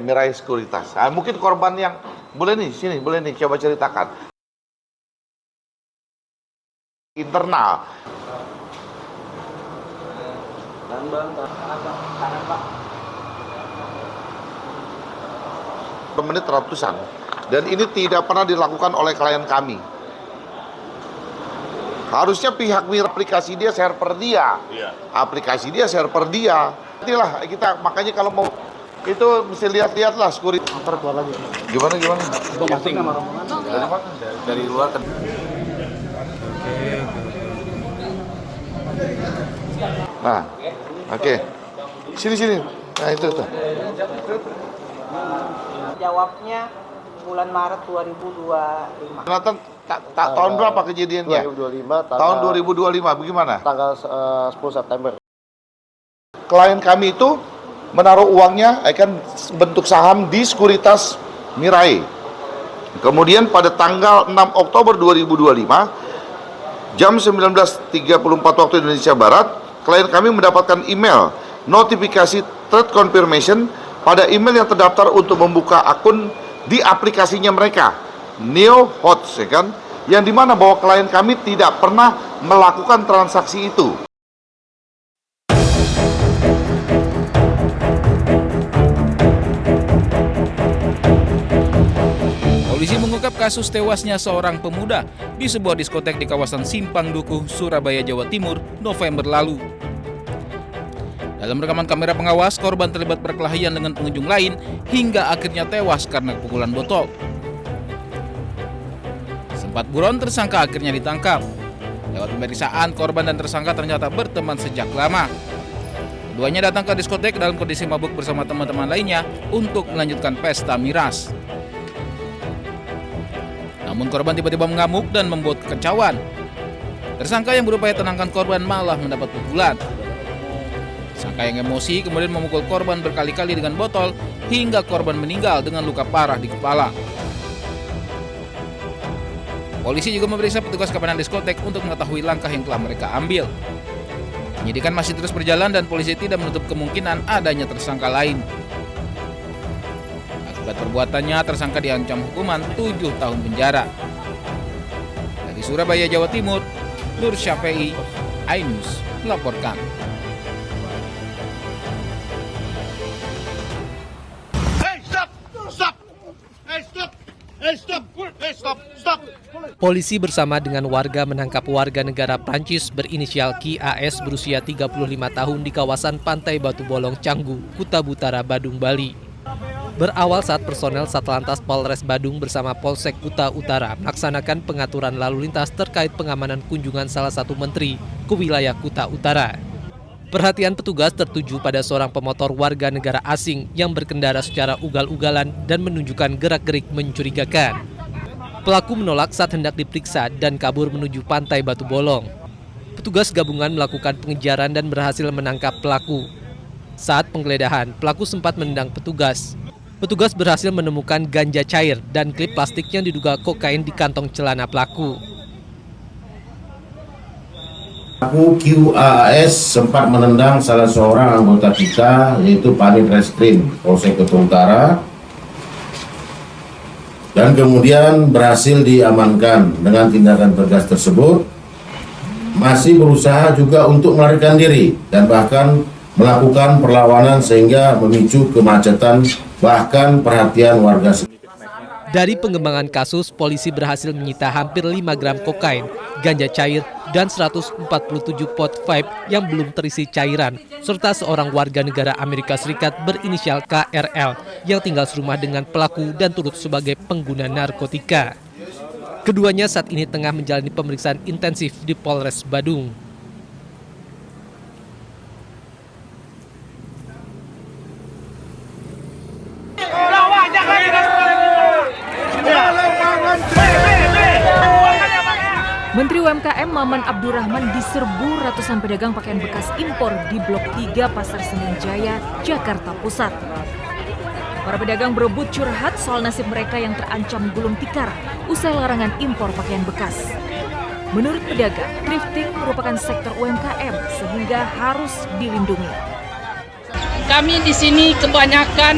Mirai Sekuritas. Nah, mungkin korban yang boleh nih, sini boleh nih coba ceritakan. Internal. Menit ratusan. Dan ini tidak pernah dilakukan oleh klien kami. Harusnya pihak aplikasi dia server dia. Iya. Aplikasi dia server dia. Itulah kita makanya kalau mau itu mesti lihat-lihat lah sekuritas. Antar keluar lagi. Gimana? Masuk sama rombongan. Dari mana? Dari luar kan. Nah, oke. Sini. Nah itu tuh. Jawabnya bulan Maret 2025. Jonathan, tahun berapa kejadiannya? 2025. Tahun 2025, bagaimana? Tanggal 10 September. Klien kami itu menaruh uangnya akan bentuk saham di Sekuritas Mirai. Kemudian pada tanggal 6 Oktober 2025, jam 19.34 waktu Indonesia Barat, klien kami mendapatkan email notifikasi threat confirmation pada email yang terdaftar untuk membuka akun di aplikasinya mereka, Neo Hots, ya kan? Yang dimana bahwa klien kami tidak pernah melakukan transaksi itu. Polisi mengungkap kasus tewasnya seorang pemuda di sebuah diskotek di kawasan Simpang Dukuh, Surabaya, Jawa Timur, November lalu. Dalam rekaman kamera pengawas, korban terlibat perkelahian dengan pengunjung lain hingga akhirnya tewas karena pukulan botol. Sempat buron, tersangka akhirnya ditangkap. Lewat pemeriksaan, korban dan tersangka ternyata berteman sejak lama. Keduanya datang ke diskotek dalam kondisi mabuk bersama teman-teman lainnya untuk melanjutkan pesta miras. Namun korban tiba-tiba mengamuk dan membuat kekacauan. Tersangka yang berupaya tenangkan korban malah mendapat pukulan. Tersangka yang emosi kemudian memukul korban berkali-kali dengan botol hingga korban meninggal dengan luka parah di kepala. Polisi juga memeriksa petugas keamanan diskotek untuk mengetahui langkah yang telah mereka ambil. Penyidikan masih terus berjalan dan polisi tidak menutup kemungkinan adanya tersangka lain. Akibat perbuatannya, tersangka diancam hukuman 7 tahun penjara. Dari Surabaya, Jawa Timur, Nur Syafei, iNews melaporkan. Polisi bersama dengan warga menangkap warga negara Prancis berinisial KAS berusia 35 tahun di kawasan Pantai Batu Bolong, Canggu, Kuta Butara, Badung, Bali. Berawal saat personel Satlantas Polres Badung bersama Polsek Kuta Utara melaksanakan pengaturan lalu lintas terkait pengamanan kunjungan salah satu menteri ke wilayah Kuta Utara. Perhatian petugas tertuju pada seorang pemotor warga negara asing yang berkendara secara ugal-ugalan dan menunjukkan gerak-gerik mencurigakan. Pelaku menolak saat hendak diperiksa dan kabur menuju Pantai Batu Bolong. Petugas gabungan melakukan pengejaran dan berhasil menangkap pelaku. Saat penggeledahan, pelaku sempat menendang petugas. Petugas berhasil menemukan ganja cair dan klip plastik yang diduga kokain di kantong celana pelaku. Pelaku QAS sempat menendang salah seorang anggota kita, yaitu Panit Reskrim Polsek Kuta Utara, dan kemudian berhasil diamankan. Dengan tindakan tegas tersebut, masih berusaha juga untuk melarikan diri dan bahkan melakukan perlawanan sehingga memicu kemacetan bahkan perhatian warga sekitar. Dari pengembangan kasus, polisi berhasil menyita hampir 5 gram kokain, ganja cair, dan 147 pot vape yang belum terisi cairan, serta seorang warga negara Amerika Serikat berinisial KRL yang tinggal serumah dengan pelaku dan turut sebagai pengguna narkotika. Keduanya saat ini tengah menjalani pemeriksaan intensif di Polres Badung. Menteri UMKM Maman Abdurrahman diserbu ratusan pedagang pakaian bekas impor di Blok 3 Pasar Senen Jaya, Jakarta Pusat. Para pedagang berebut curhat soal nasib mereka yang terancam gulung tikar usai larangan impor pakaian bekas. Menurut pedagang, thrifting merupakan sektor UMKM sehingga harus dilindungi. Kami di sini kebanyakan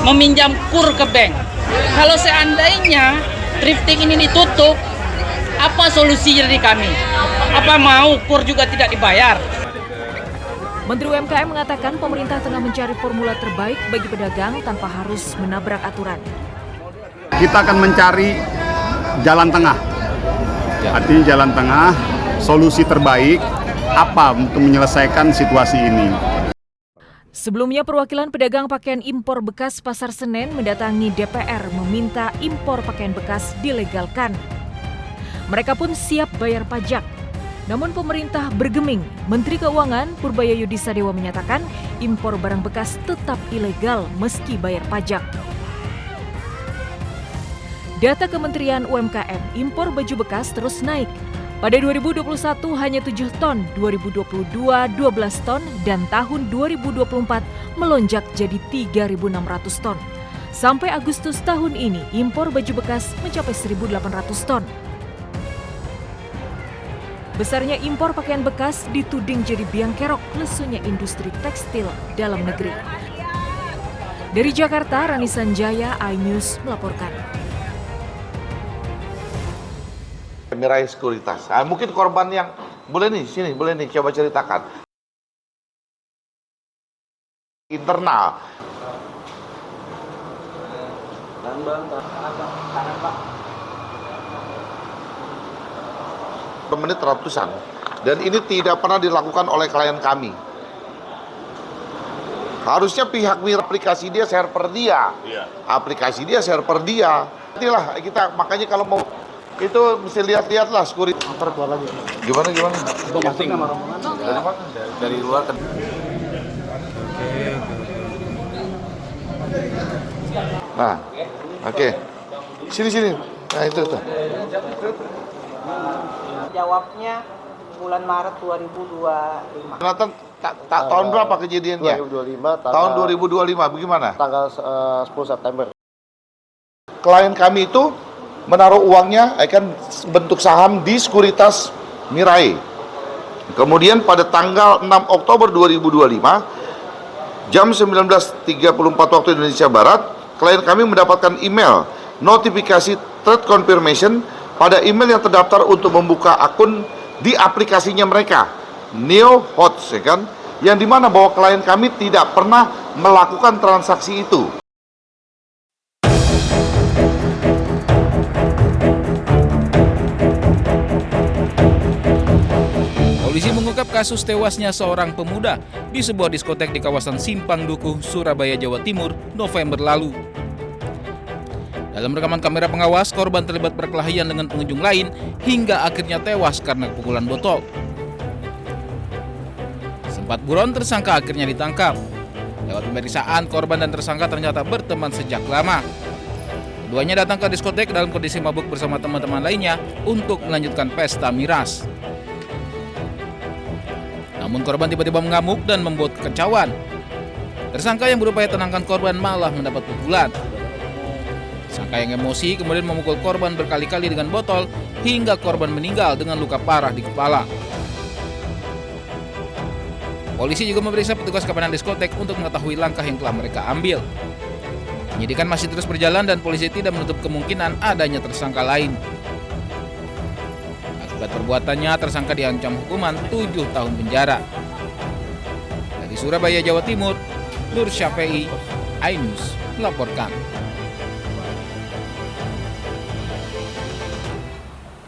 meminjam kur ke bank. Kalau seandainya thrifting ini ditutup, apa solusi dari kami? Apa mau kur juga tidak dibayar? Menteri UMKM mengatakan pemerintah tengah mencari formula terbaik bagi pedagang tanpa harus menabrak aturan. Kita akan mencari jalan tengah. Artinya jalan tengah, solusi terbaik apa untuk menyelesaikan situasi ini. Sebelumnya, perwakilan pedagang pakaian impor bekas Pasar Senen mendatangi DPR meminta impor pakaian bekas dilegalkan. Mereka pun siap bayar pajak. Namun pemerintah bergeming. Menteri Keuangan Purbaya Yudisadewa menyatakan impor barang bekas tetap ilegal meski bayar pajak. Data Kementerian UMKM, impor baju bekas terus naik. Pada 2021 hanya 7 ton, 2022 12 ton, dan tahun 2024 melonjak jadi 3.600 ton. Sampai Agustus tahun ini, impor baju bekas mencapai 1.800 ton. Besarnya impor pakaian bekas dituding jadi biang kerok lesunya industri tekstil dalam negeri. Dari Jakarta, Rani Sanjaya, iNews melaporkan. Mirai Sekuritas. Nah, mungkin korban yang boleh nih, sini boleh nih coba ceritakan. Internal. Menit ratusan. Dan ini tidak pernah dilakukan oleh klien kami. Harusnya pihak aplikasi dia server dia. Aplikasi dia server dia. Inilah kita makanya kalau mau itu mesti lihat-lihat lah sekuritas. Keluar lagi. Gimana? Masuk nama rombongan. Dari luar. Nah, oke. Sini. Nah itu tuh. Jawabnya bulan Maret 2025. Nathan, tahun berapa kejadiannya? 2025. Tahun 2025, bagaimana? Tanggal 10 September. Klien kami itu menaruh uangnya kan bentuk saham di Sekuritas Mirai. Kemudian pada tanggal 6 Oktober 2025 jam 19.34 waktu Indonesia Barat, klien kami mendapatkan email notifikasi threat confirmation pada email yang terdaftar untuk membuka akun di aplikasinya mereka, Neo Hots, ya kan? Yang dimana bahwa klien kami tidak pernah melakukan transaksi itu. Polisi mengungkap kasus tewasnya seorang pemuda di sebuah diskotek di kawasan Simpang Dukuh, Surabaya, Jawa Timur, November lalu. Dalam rekaman kamera pengawas, korban terlibat perkelahian dengan pengunjung lain hingga akhirnya tewas karena pukulan botol. Sempat buron, tersangka akhirnya ditangkap. Lewat pemeriksaan, korban dan tersangka ternyata berteman sejak lama. Keduanya datang ke diskotek dalam kondisi mabuk bersama teman-teman lainnya untuk melanjutkan pesta miras. Namun korban tiba-tiba mengamuk dan membuat kekacauan. Tersangka yang berupaya tenangkan korban malah mendapat pukulan. Tersangka yang emosi kemudian memukul korban berkali-kali dengan botol hingga korban meninggal dengan luka parah di kepala. Polisi juga memeriksa petugas keamanan diskotek untuk mengetahui langkah yang telah mereka ambil. Penyidikan masih terus berjalan dan polisi tidak menutup kemungkinan adanya tersangka lain. Akibat perbuatannya, tersangka diancam hukuman 7 tahun penjara. Dari Surabaya, Jawa Timur, Nur Syafei, iNews melaporkan.